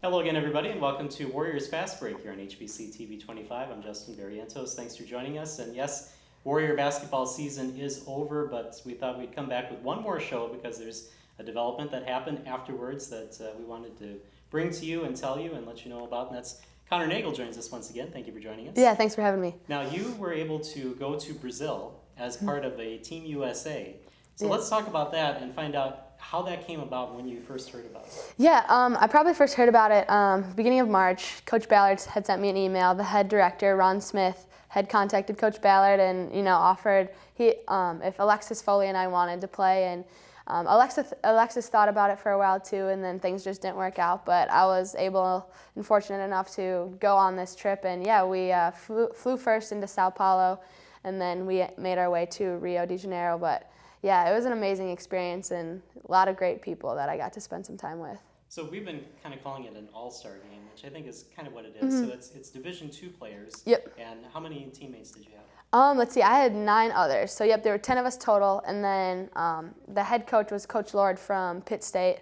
Hello again, everybody, and welcome to Warriors Fastbreak here on HBC TV 25. I'm Justin Barrientos. Thanks for joining us. And yes, Warrior basketball season is over, but we thought we'd come back with one more show because there's a development that happened afterwards that we wanted to bring to you and tell you and let you know about. And that's Connor Nagle joins us once again. Thank you for joining us. Yeah, thanks for having me. Now, you were able to go to Brazil as part of a Team USA. So let's talk about that and find out how that came about when you first heard about it. Yeah, I probably first heard about it beginning of March. Coach Ballard had sent me an email. The head director, Ron Smith, had contacted Coach Ballard and offered if Alexis Foley and I wanted to play. And Alexis thought about it for a while too, and then things just didn't work out. But I was able and fortunate enough to go on this trip. And yeah, we flew first into Sao Paulo, and then we made our way to Rio de Janeiro. But yeah, it was an amazing experience and a lot of great people that I got to spend some time with. So we've been kind of calling it an all-star game, which I think is kind of what it is. Mm-hmm. So it's Division II players. Yep. And how many teammates did you have? Let's see, I had 9 others. So yep, there were 10 of us total, and then the head coach was Coach Lord from Pitt State.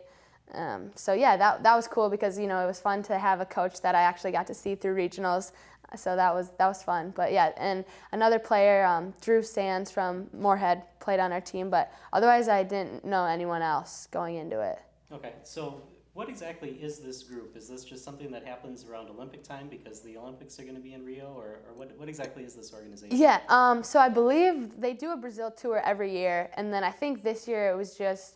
So yeah, that was cool because it was fun to have a coach that I actually got to see through regionals. So that was fun. But yeah, and another player, Drew Sands from Moorhead, played on our team. But otherwise, I didn't know anyone else going into it. Okay, so what exactly is this group? Is this just something that happens around Olympic time because the Olympics are going to be in Rio, or what exactly is this organization? Yeah, so I believe they do a Brazil tour every year, and then I think this year it was just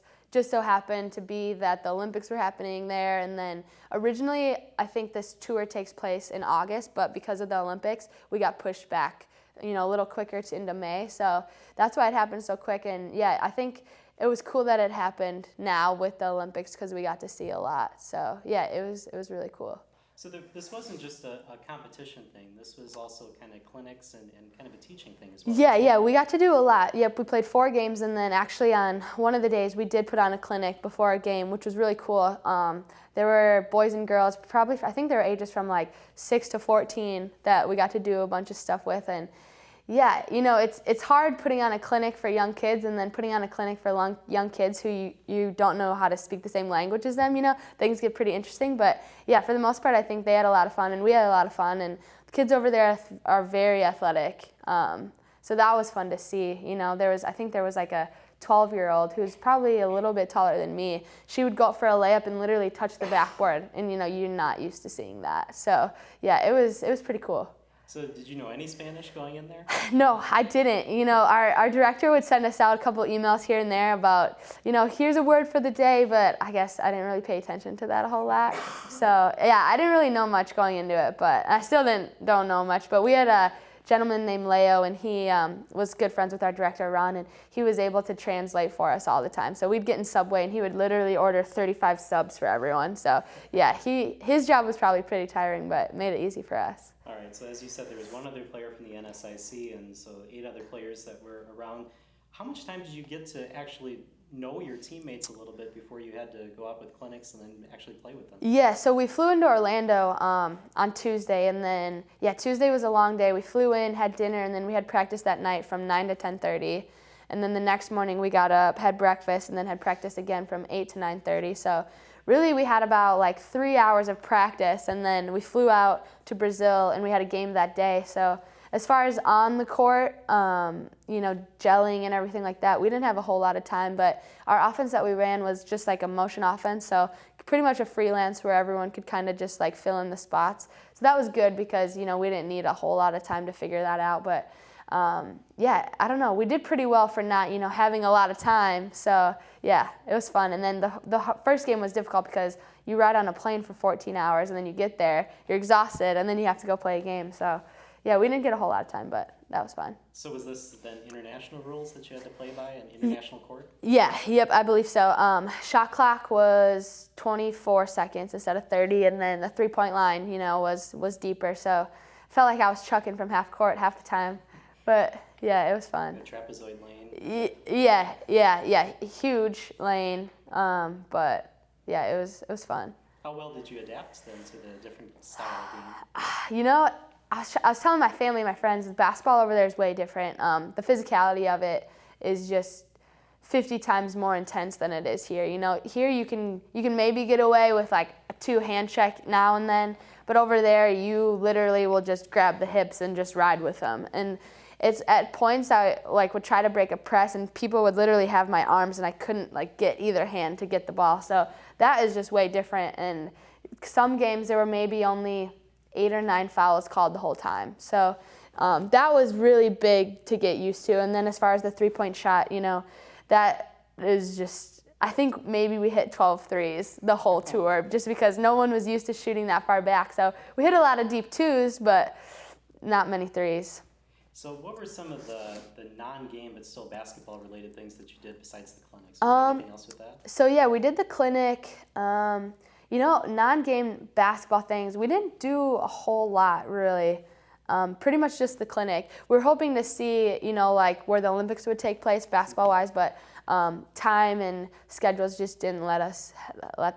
so happened to be that the Olympics were happening there, and then originally I think this tour takes place in August, but because of the Olympics we got pushed back a little quicker into May, so that's why it happened so quick. And yeah, I think it was cool that it happened now with the Olympics because we got to see a lot. So yeah, it was really cool. So this wasn't just a competition thing. This was also kind of clinics and kind of a teaching thing as well. Yeah, we got to do a lot. Yep, we played 4 games, and then actually on one of the days we did put on a clinic before a game, which was really cool. There were boys and girls, probably I think there were ages from like 6 to 14 that we got to do a bunch of stuff with. And yeah, it's hard putting on a clinic for young kids and then putting on a clinic for young kids who you don't know how to speak the same language as them, Things get pretty interesting. But yeah, for the most part, I think they had a lot of fun and we had a lot of fun. And the kids over there are very athletic. So that was fun to see. I think there was like a 12-year-old who's probably a little bit taller than me. She would go up for a layup and literally touch the backboard. And, you're not used to seeing that. So yeah, it was pretty cool. So did you know any Spanish going in there? No, I didn't. Our director would send us out a couple emails here and there about, here's a word for the day, but I guess I didn't really pay attention to that a whole lot. So yeah, I didn't really know much going into it, but I still don't know much. But we had a gentleman named Leo, and he was good friends with our director, Ron, and he was able to translate for us all the time. So we'd get in Subway, and he would literally order 35 subs for everyone. So yeah, his job was probably pretty tiring, but made it easy for us. All right, so as you said, there was one other player from the NSIC, and so 8 other players that were around. How much time did you get to actually know your teammates a little bit before you had to go out with clinics and then actually play with them? Yeah, so we flew into Orlando on Tuesday, and then, Tuesday was a long day. We flew in, had dinner, and then we had practice that night from 9 to 10:30. And then the next morning we got up, had breakfast, and then had practice again from 8 to 9:30. So really we had about 3 hours of practice, and then we flew out to Brazil, and we had a game that day. So as far as on the court, gelling and everything like that, we didn't have a whole lot of time, but our offense that we ran was just like a motion offense, so pretty much a freelance where everyone could kind of just fill in the spots. So that was good because, we didn't need a whole lot of time to figure that out, but I don't know. We did pretty well for not, having a lot of time. So yeah, it was fun. And then the first game was difficult because you ride on a plane for 14 hours and then you get there, you're exhausted, and then you have to go play a game. So yeah, we didn't get a whole lot of time, but that was fun. So was this then international rules that you had to play by, an international court? Yeah, yep, I believe so. Shot clock was 24 seconds instead of 30, and then the three-point line, was deeper. So it felt like I was chucking from half court half the time. But yeah, it was fun. A trapezoid lane. Yeah, huge lane. But yeah, it was fun. How well did you adapt then to the different style of game? I was telling my family and my friends, basketball over there is way different. The physicality of it is just 50 times more intense than it is here. You know, here you can maybe get away with like a 2-hand check now and then, but over there you literally will just grab the hips and just ride with them. And it's at points I like would try to break a press and people would literally have my arms and I couldn't like get either hand to get the ball. So that is just way different. And some games there were maybe only 8 or 9 fouls called the whole time. So that was really big to get used to. And then as far as the 3-point shot, you know, that is just, I think maybe we hit 12 threes the whole tour just because no one was used to shooting that far back. So we hit a lot of deep 2s, but not many 3s. So what were some of the non-game but still basketball-related things that you did besides the clinics? Was there anything else with that? So yeah, we did the clinic. You know, non-game basketball things, we didn't do a whole lot really. Pretty much just the clinic. We were hoping to see, you know, like where the Olympics would take place basketball-wise, but time and schedules just didn't let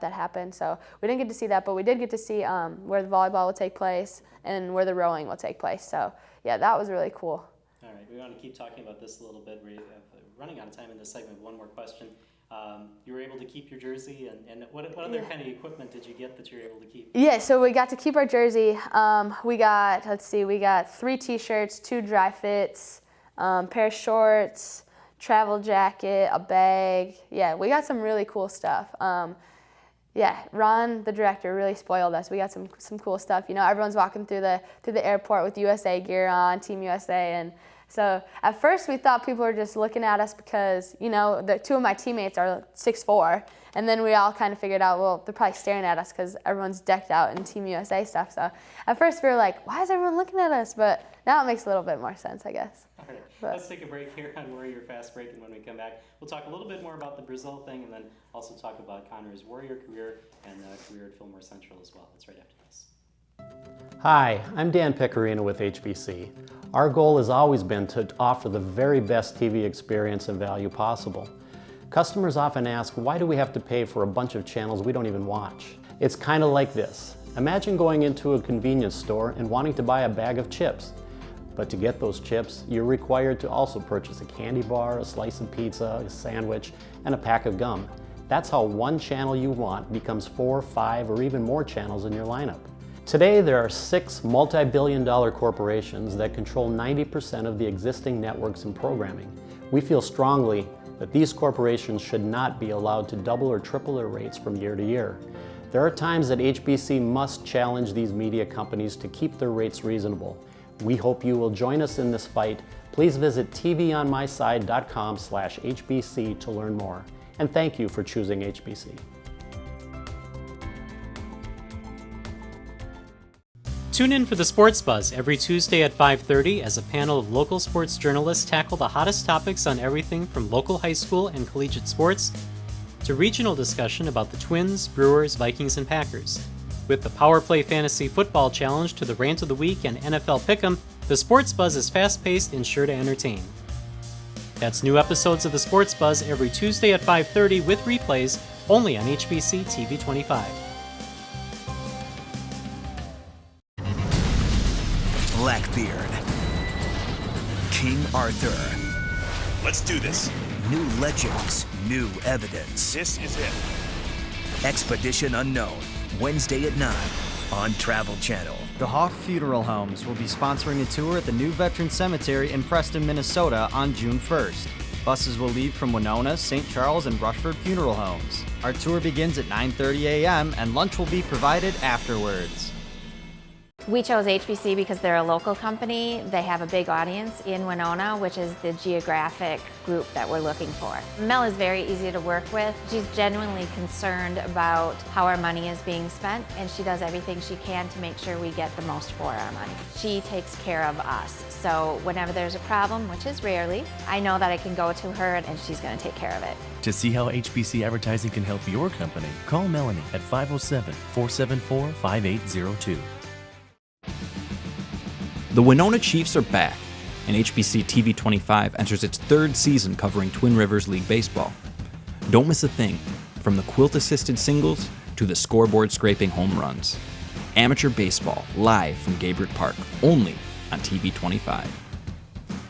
that happen. So we didn't get to see that, but we did get to see where the volleyball will take place and where the rowing will take place. So yeah, that was really cool. All right, we want to keep talking about this a little bit. We're running out of time in this segment. One more question. You were able to keep your jersey, and what other kind of equipment did you get that you were able to keep? Yeah, so we got to keep our jersey. We got 3 t-shirts, 2 dry fits, pair of shorts, travel jacket, a bag. Yeah, we got some really cool stuff. Yeah, Ron, the director, really spoiled us. We got some cool stuff. You know, everyone's walking through the airport with USA gear on, Team USA, and so at first we thought people were just looking at us because, you know, 2 of my teammates are 6'4", and then we all kind of figured out, well, they're probably staring at us because everyone's decked out in Team USA stuff. So at first we were like, why is everyone looking at us? But now it makes a little bit more sense, I guess. All right, let's take a break here on Warrior Fast Break, and when we come back, we'll talk a little bit more about the Brazil thing, and then also talk about Connor's Warrior career and career at Fillmore Central as well. That's right after this. Hi, I'm Dan Picarino with HBC. Our goal has always been to offer the very best TV experience and value possible. Customers often ask, why do we have to pay for a bunch of channels we don't even watch? It's kind of like this. Imagine going into a convenience store and wanting to buy a bag of chips. But to get those chips, you're required to also purchase a candy bar, a slice of pizza, a sandwich, and a pack of gum. That's how one channel you want becomes 4, 5, or even more channels in your lineup. Today, there are 6 multi-billion-dollar corporations that control 90% of the existing networks and programming. We feel strongly that these corporations should not be allowed to double or triple their rates from year to year. There are times that HBC must challenge these media companies to keep their rates reasonable. We hope you will join us in this fight. Please visit tvonmyside.com/HBC to learn more. And thank you for choosing HBC. Tune in for the Sports Buzz every Tuesday at 5:30 as a panel of local sports journalists tackle the hottest topics on everything from local high school and collegiate sports to regional discussion about the Twins, Brewers, Vikings, and Packers. With the Power Play Fantasy Football Challenge to the Rant of the Week and NFL Pick'em, the Sports Buzz is fast-paced and sure to entertain. That's new episodes of the Sports Buzz every Tuesday at 5:30 with replays only on HBC TV 25. Blackbeard, King Arthur. Let's do this. New legends, new evidence. This is it. Expedition Unknown, Wednesday at 9 on Travel Channel. The Hoff Funeral Homes will be sponsoring a tour at the new Veteran Cemetery in Preston, Minnesota on June 1st. Buses will leave from Winona, St. Charles, and Rushford Funeral Homes. Our tour begins at 9:30 a.m. and lunch will be provided afterwards. We chose HBC because they're a local company. They have a big audience in Winona, which is the geographic group that we're looking for. Mel is very easy to work with. She's genuinely concerned about how our money is being spent, and she does everything she can to make sure we get the most for our money. She takes care of us. So whenever there's a problem, which is rarely, I know that I can go to her and she's going to take care of it. To see how HBC Advertising can help your company, call Melanie at 507-474-5802. The Winona Chiefs are back, and HBC TV 25 enters its 3rd season covering Twin Rivers League baseball. Don't miss a thing, from the quilt-assisted singles to the scoreboard-scraping home runs. Amateur baseball, live from Gabriel Park, only on TV 25.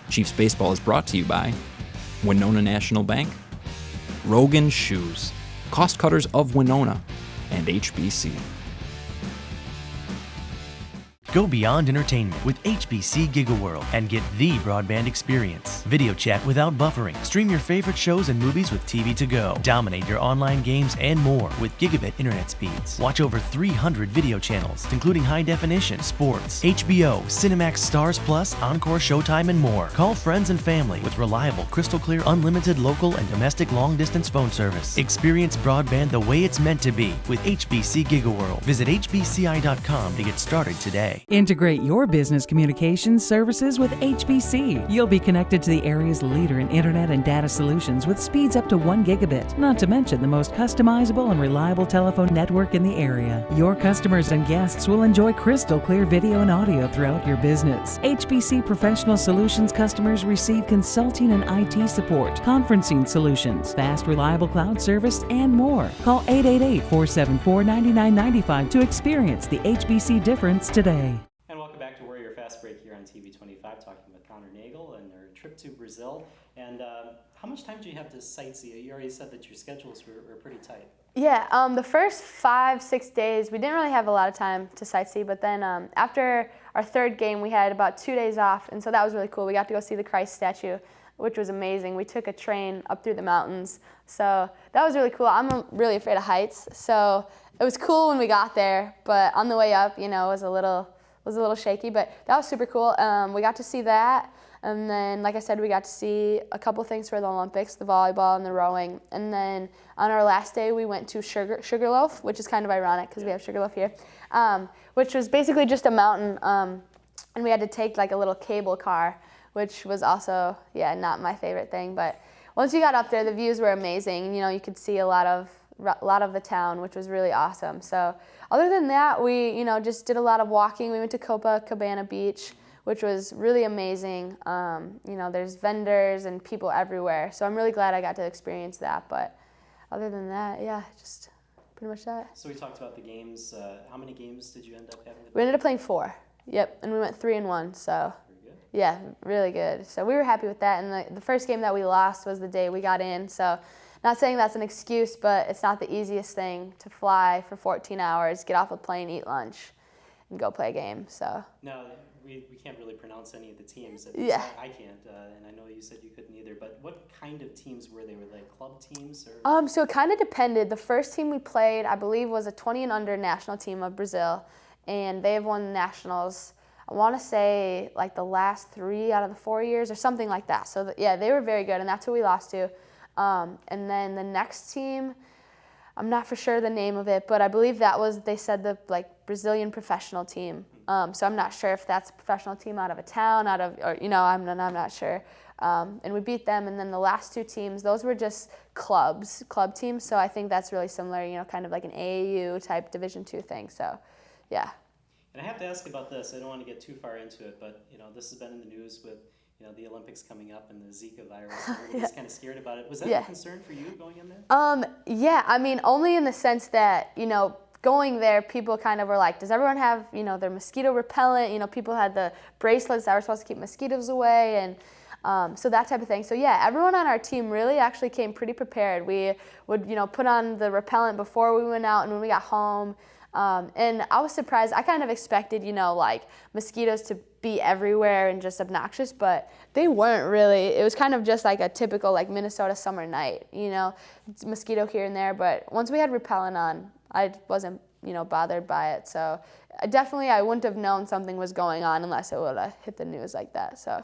Chiefs baseball is brought to you by Winona National Bank, Rogan Shoes, Cost Cutters of Winona, and HBC. Go beyond entertainment with HBC GigaWorld and get the broadband experience. Video chat without buffering. Stream your favorite shows and movies with TV to go. Dominate your online games and more with gigabit internet speeds. Watch over 300 video channels, including high definition, sports, HBO, Cinemax Stars Plus, Encore Showtime, and more. Call friends and family with reliable, crystal clear, unlimited local and domestic long distance phone service. Experience broadband the way it's meant to be with HBC GigaWorld. Visit hbci.com to get started today. Integrate your business communications services with HBC. You'll be connected to the area's leader in internet and data solutions with speeds up to 1 gigabit, not to mention the most customizable and reliable telephone network in the area. Your customers and guests will enjoy crystal clear video and audio throughout your business. HBC Professional Solutions customers receive consulting and IT support, conferencing solutions, fast, reliable cloud service, and more. Call 888-474-9995 to experience the HBC difference today. And welcome back to Warrior Fastbreak here on TV 25, talking with Connor Nagle and their trip to Brazil. And how much time do you have to sightsee? You already said that your schedules were pretty tight. Yeah, the first 5-6 days, we didn't really have a lot of time to sightsee, but then after our third game, we had about 2 days off, and so that was really cool. We got to go see the Christ statue, which was amazing. We took a train up through the mountains, so that was really cool. I'm really afraid of heights, so it was cool when we got there, but on the way up, it was a little shaky, but that was super cool. We got to see that, and then, like I said, we got to see a couple things for the Olympics, the volleyball and the rowing, and then on our last day, we went to Sugarloaf, which is kind of ironic because we have Sugarloaf here, which was basically just a mountain, and we had to take like a little cable car, which was also, not my favorite thing, but once you got up there, the views were amazing. You could see a lot of the town, which was really awesome. So other than that, we just did a lot of walking. We went to Copacabana Beach, which was really amazing. There's vendors and people everywhere. So I'm really glad I got to experience that. But other than that, just pretty much that. So we talked about the games. How many games did you end up having? We ended up playing 4. Yep, and we went 3-1. So yeah, really good. So we were happy with that. And the first game that we lost was the day we got in. So not saying that's an excuse, but it's not the easiest thing to fly for 14 hours, get off a plane, eat lunch, and go play a game. So no, we can't really pronounce any of the teams. Yeah. I can't, and I know you said you couldn't either. But what kind of teams were they? Were they club teams? Or? So it kind of depended. The first team we played, I believe, was a 20 and under national team of Brazil, and they have won nationals. I want to say like the last 3 out of the 4 years or something like that. So they were very good, and that's who we lost to. And then the next team, I'm not for sure the name of it, but I believe they said the Brazilian professional team. So I'm not sure if that's a professional team out of a town, I'm not sure. And we beat them. And then the last 2 teams, those were just club teams. So I think that's really similar, kind of like an AAU type Division II thing. So, yeah. And I have to ask about this. I don't want to get too far into it, but this has been in the news with the Olympics coming up and the Zika virus. Everybody's kind of scared about it. Was that a concern for you going in there? I mean, only in the sense that going there, people kind of were like, does everyone have their mosquito repellent? People had the bracelets that were supposed to keep mosquitoes away, and so that type of thing. So yeah, everyone on our team really actually came pretty prepared. We would put on the repellent before we went out and when we got home. And I was surprised. I kind of expected, mosquitoes to be everywhere and just obnoxious, but they weren't really. It was kind of just like a typical Minnesota summer night, mosquito here and there. But once we had repellent on, I wasn't, bothered by it. So I wouldn't have known something was going on unless it would have hit the news like that. So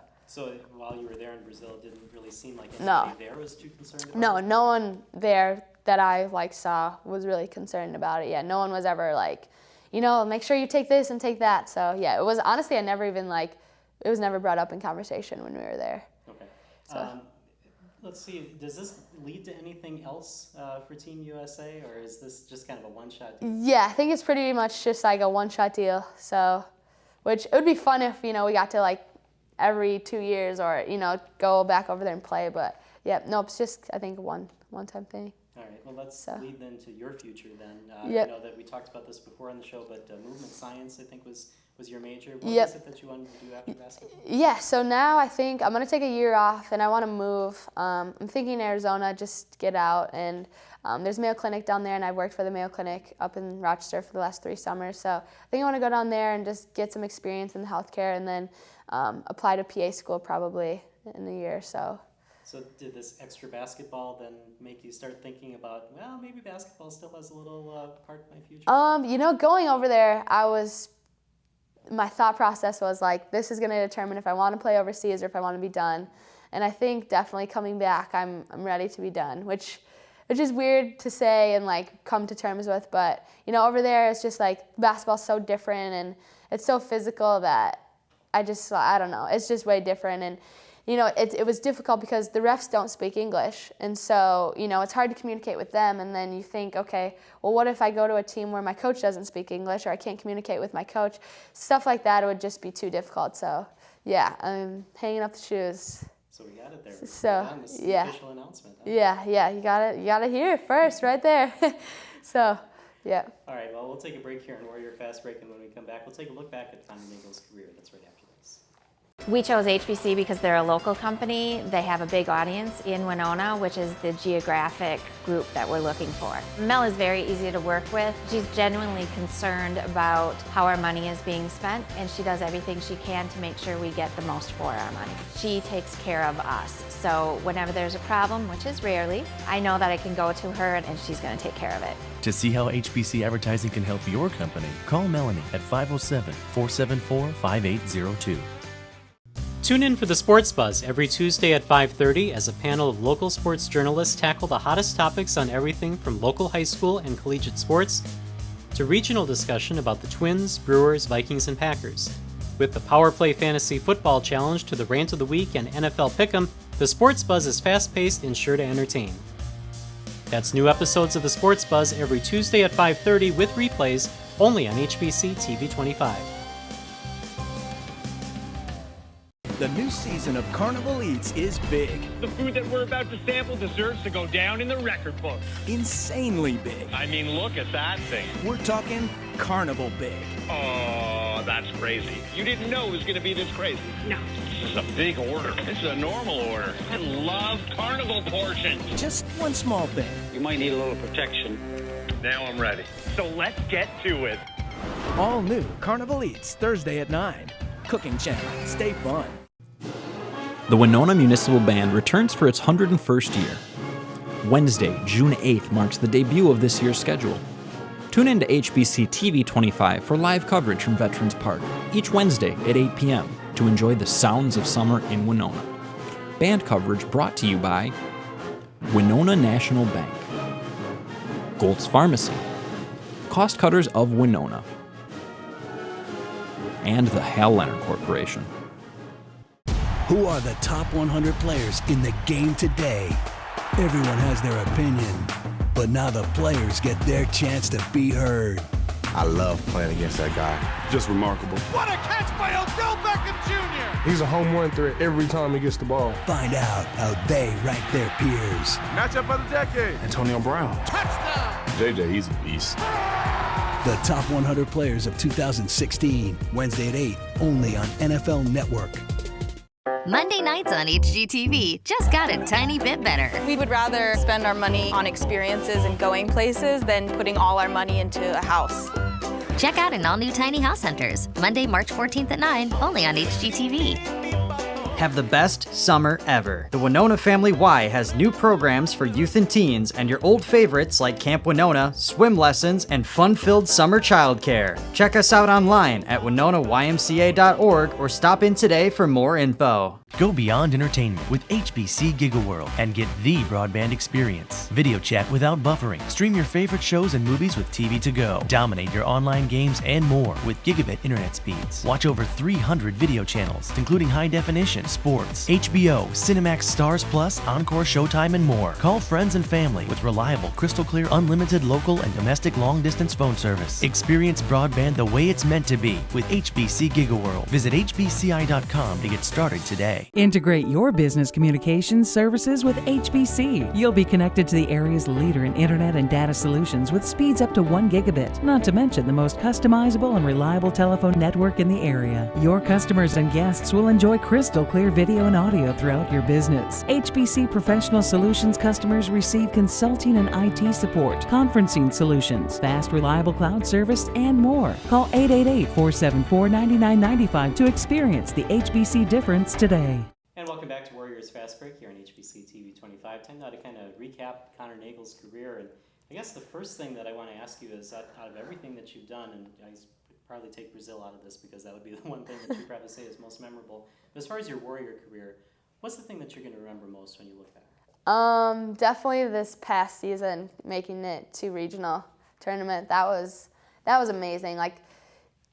while you were there in Brazil, it didn't really seem like anybody there was too concerned about it? No one there that I saw was really concerned about it. Yeah, no one was ever make sure you take this and take that. So yeah, it was honestly I never even it was never brought up in conversation when we were there. Okay. So let's see. Does this lead to anything else for Team USA, or is this just kind of a one-shot deal? Yeah, I think it's pretty much just a one-shot deal. So, which it would be fun if we got to every 2 years or go back over there and play. But yeah, no, it's just I think one-time thing. All right, well, let's lead then to your future then. Yep. I know that we talked about this before on the show, but movement science, I think, was your major. What Yep. is it that you wanted to do after basketball? Yeah, so now I think I'm going to take a year off and I want to move. I'm thinking Arizona, just get out. And there's Mayo Clinic down there, and I've worked for the Mayo Clinic up in Rochester for the last 3 summers. So I think I want to go down there and just get some experience in the healthcare and then apply to PA school probably in a year or so. So did this extra basketball then make you start thinking about, well, maybe basketball still has a little part in my future? Going over there, my thought process was like, this is going to determine if I want to play overseas or if I want to be done. And I think definitely coming back, I'm ready to be done, which is weird to say and like come to terms with. But over there, it's just like basketball's so different and it's so physical that I don't know, it's just way different. And it was difficult because the refs don't speak English. And so, it's hard to communicate with them. And then you think, okay, well, what if I go to a team where my coach doesn't speak English or I can't communicate with my coach? Stuff like that, it would just be too difficult. So, yeah, I'm hanging up the shoes. So we got it there. So, this is yeah. the official announcement. Huh? Yeah, you got it here first, right there. So, yeah. All right, well, we'll take a break here on Warrior Fast Break, and when we come back, we'll take a look back at Connor Nagle's career. That's right after this. We chose HBC because they're a local company. They have a big audience in Winona, which is the geographic group that we're looking for. Mel is very easy to work with. She's genuinely concerned about how our money is being spent, and she does everything she can to make sure we get the most for our money. She takes care of us. So whenever there's a problem, which is rarely, I know that I can go to her and she's going to take care of it. To see how HBC advertising can help your company, call Melanie at 507-474-5802. Tune in for the Sports Buzz every Tuesday at 5:30 as a panel of local sports journalists tackle the hottest topics on everything from local high school and collegiate sports to regional discussion about the Twins, Brewers, Vikings, and Packers. With the Power Play Fantasy Football Challenge to the Rant of the Week and NFL Pick'em, the Sports Buzz is fast-paced and sure to entertain. That's new episodes of the Sports Buzz every Tuesday at 5:30 with replays only on HBC TV 25. The new season of Carnival Eats is big. The food that we're about to sample deserves to go down in the record book. Insanely big. I mean, look at that thing. We're talking Carnival big. Oh, that's crazy. You didn't know it was going to be this crazy. No. This is a big order. This is a normal order. I love Carnival portions. Just one small thing. You might need a little protection. Now I'm ready. So let's get to it. All new Carnival Eats, Thursday at 9. Cooking Channel. Stay fun. The Winona Municipal Band returns for its 101st year. Wednesday, June 8th marks the debut of this year's schedule. Tune in to HBC TV 25 for live coverage from Veterans Park each Wednesday at 8 p.m. to enjoy the sounds of summer in Winona. Band coverage brought to you by Winona National Bank, Goltz Pharmacy, Cost Cutters of Winona, and the Hal Leonard Corporation. Who are the top 100 players in the game today? Everyone has their opinion, but now the players get their chance to be heard. I love playing against that guy. Just remarkable. What a catch by Odell Beckham Jr. He's a home run threat every time he gets the ball. Find out how they rank their peers. Matchup of the decade. Antonio Brown. Touchdown. JJ, he's a beast. The top 100 players of 2016, Wednesday at 8, only on NFL Network. Monday nights on HGTV just got a tiny bit better. We would rather spend our money on experiences and going places than putting all our money into a house. Check out an all-new Tiny House Hunters, Monday, March 14th at 9, only on HGTV. Have the best summer ever. The Winona Family Y has new programs for youth and teens and your old favorites like Camp Winona, swim lessons, and fun-filled summer childcare. Check us out online at winonaymca.org or stop in today for more info. Go beyond entertainment with HBC GigaWorld and get the broadband experience. Video chat without buffering. Stream your favorite shows and movies with TV to go. Dominate your online games and more with gigabit internet speeds. Watch over 300 video channels, including high definition, sports, HBO, Cinemax Stars Plus, Encore Showtime, and more. Call friends and family with reliable, crystal clear, unlimited local and domestic long-distance phone service. Experience broadband the way it's meant to be with HBC GigaWorld. Visit hbci.com to get started today. today. Integrate your business communications services with HBC. You'll be connected to the area's leader in internet and data solutions with speeds up to 1 gigabit, not to mention the most customizable and reliable telephone network in the area. Your customers and guests will enjoy crystal clear video and audio throughout your business. HBC Professional Solutions customers receive consulting and IT support, conferencing solutions, fast, reliable cloud service, and more. Call 888-474-9995 to experience the HBC difference today. And welcome back to Warriors Fast Break here on HBC TV 25. Time now to kind of recap Connor Nagle's career. And I guess the first thing that I want to ask you is, out of everything that you've done, and I probably take Brazil out of this because that would be the one thing that you probably say is most memorable. But as far as your Warrior career, what's the thing that you're going to remember most when you look back? Definitely this past season, making it to regional tournament. That was amazing. Like,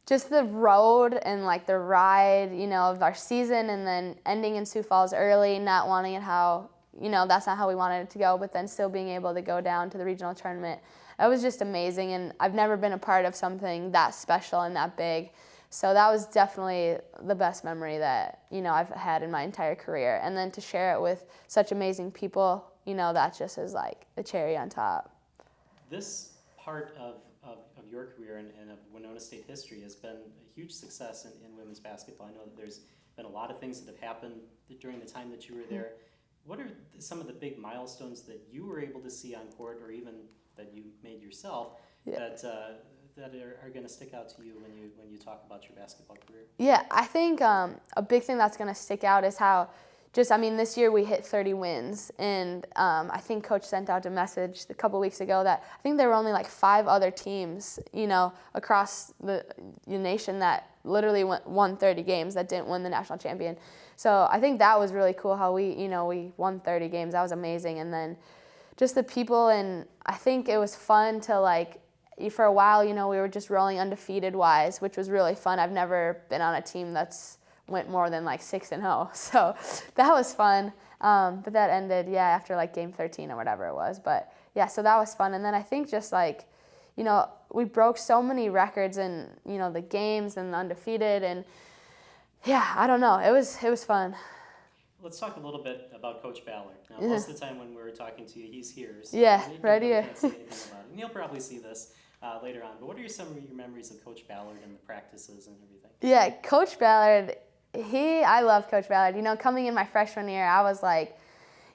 just the road and like the ride, of our season, and then ending in Sioux Falls early, not wanting it how, that's not how we wanted it to go, but then still being able to go down to the regional tournament. It was just amazing, and I've never been a part of something that special and that big. So that was definitely the best memory that, I've had in my entire career. And then to share it with such amazing people, that just is like the cherry on top. This part of your career and of Winona State history has been a huge success in women's basketball. I know that there's been a lot of things that have happened during the time that you were there. What are some of the big milestones that you were able to see on court, or even that you made yourself, that are going to stick out to you when you talk about your basketball career? Yeah, I think a big thing that's going to stick out is how this year we hit 30 wins, and I think Coach sent out a message a couple weeks ago that I think there were only like 5 other teams, across the nation that literally won 30 games that didn't win the national champion. So I think that was really cool how we won 30 games. That was amazing. And then just the people, and I think it was fun to for a while, we were just rolling undefeated-wise, which was really fun. I've never been on a team that's went more than 6-0, so that was fun. But that ended, after game 13 or whatever it was. But so that was fun. And then I think just we broke so many records in the games and the undefeated, and I don't know, it was fun. Let's talk a little bit about Coach Ballard. Now, most of the time when we're talking to you, he's here. So right here. Can't say anything about it. And you'll probably see this later on. But what are some of your memories of Coach Ballard and the practices and everything? Yeah, Coach Ballard. I love Coach Ballard. Coming in my freshman year, I was like,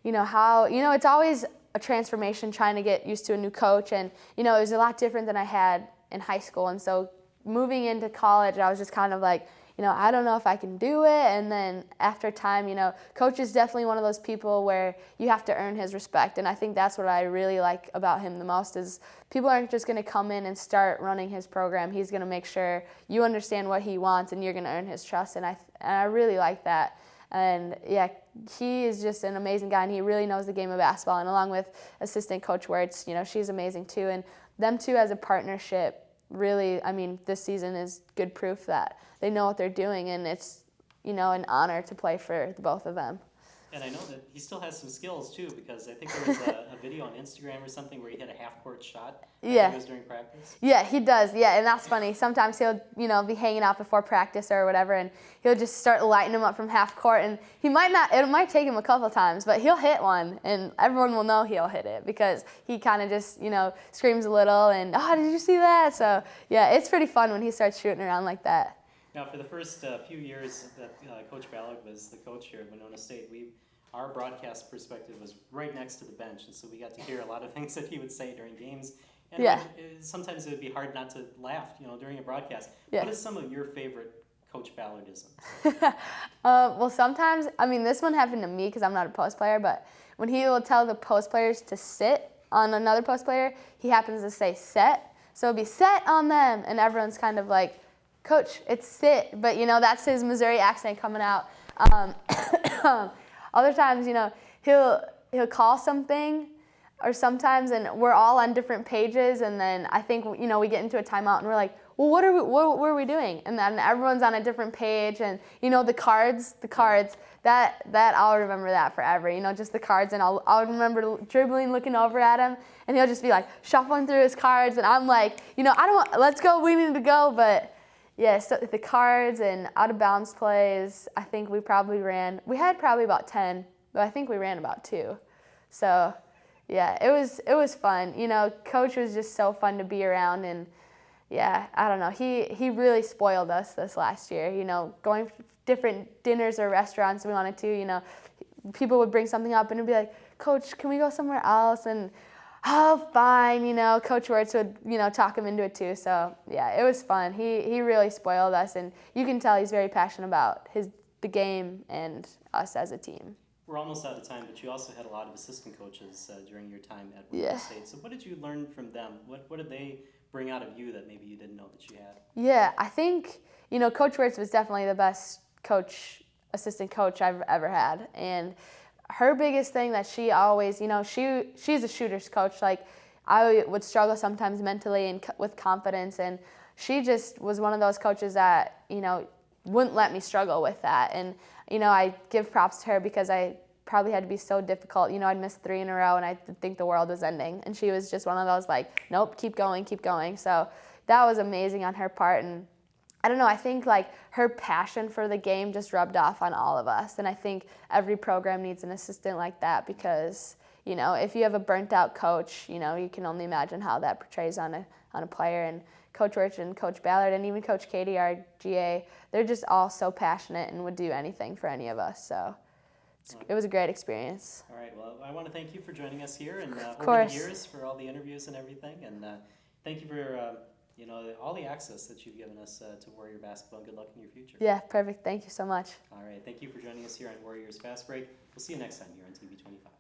it's always a transformation trying to get used to a new coach, and it was a lot different than I had in high school. And so moving into college, I was just kind of like, I don't know if I can do it. And then after time, Coach is definitely one of those people where you have to earn his respect. And I think that's what I really like about him the most is people aren't just going to come in and start running his program. He's going to make sure you understand what he wants and you're going to earn his trust. And I really like that. And he is just an amazing guy, and he really knows the game of basketball. And along with assistant coach Wirtz, she's amazing too. And them two as a partnership, really, this season is good proof that they know what they're doing, and it's, an honor to play for the both of them. And I know that he still has some skills too, because I think there was a video on Instagram or something where he had a half-court shot. It was during practice. Yeah, he does. Yeah, and that's funny. Sometimes he'll, be hanging out before practice or whatever, and he'll just start lighting them up from half court. And it might take him a couple times, but he'll hit one, and everyone will know he'll hit it because he kind of just, screams a little and, oh, did you see that? So yeah, it's pretty fun when he starts shooting around like that. Now, for the first few years that Coach Ballard was the coach here at Winona State, our broadcast perspective was right next to the bench, and so we got to hear a lot of things that he would say during games. And sometimes it would be hard not to laugh, during a broadcast. What is some of your favorite Coach Ballardisms? Well, sometimes, this one happened to me because I'm not a post player, but when he will tell the post players to sit on another post player, he happens to say set. So it'll be set on them, and everyone's kind of like, Coach, it's sit, but that's his Missouri accent coming out. Other times, he'll call something, or sometimes, and we're all on different pages, and then I think we get into a timeout, and we're like, well, what are we doing? And then everyone's on a different page, and the cards, that I'll remember that forever. Just the cards, and I'll remember dribbling, looking over at him, and he'll just be like shuffling through his cards, and I'm like, let's go, we need to go, but. Yeah, so the cards and out of bounds plays, I think we had probably about 10, but I think we ran about 2. So yeah, it was fun. You know, Coach was just so fun to be around, and yeah, I don't know. He really spoiled us this last year. You know, going to different dinners or restaurants we wanted to, you know, people would bring something up and it'd be like, Coach, can we go somewhere else? And oh, fine, you know, Coach Wirtz would, you know, talk him into it too. So yeah, it was fun. He really spoiled us, and you can tell he's very passionate about the game and us as a team. We're almost out of time, but you also had a lot of assistant coaches during your time at Winona State. So what did you learn from them? What did they bring out of you that maybe you didn't know that you had? Yeah, I think, you know, Coach Wirtz was definitely the best assistant coach I've ever had. And her biggest thing that she always, you know, she's a shooter's coach. Like, I would struggle sometimes mentally and with confidence, and she just was one of those coaches that, you know, wouldn't let me struggle with that. And, you know, I give props to her because I probably had to be so difficult. You know, I'd miss 3 in a row and I think the world was ending. And she was just one of those like, nope, keep going, keep going. So that was amazing on her part. And I don't know, I think like her passion for the game just rubbed off on all of us. And I think every program needs an assistant like that because, you know, if you have a burnt out coach, you know, you can only imagine how that portrays on a player. And Coach Rich and Coach Ballard and even Coach Katie, our GA, they're just all so passionate and would do anything for any of us. So it was a great experience. All right. Well, I want to thank you for joining us here and of over the course. years for all the interviews and everything. And thank you for you know, all the access that you've given us to Warrior basketball. Good luck in your future. Yeah, perfect. Thank you so much. All right. Thank you for joining us here on Warriors Fast Break. We'll see you next time here on TV 25.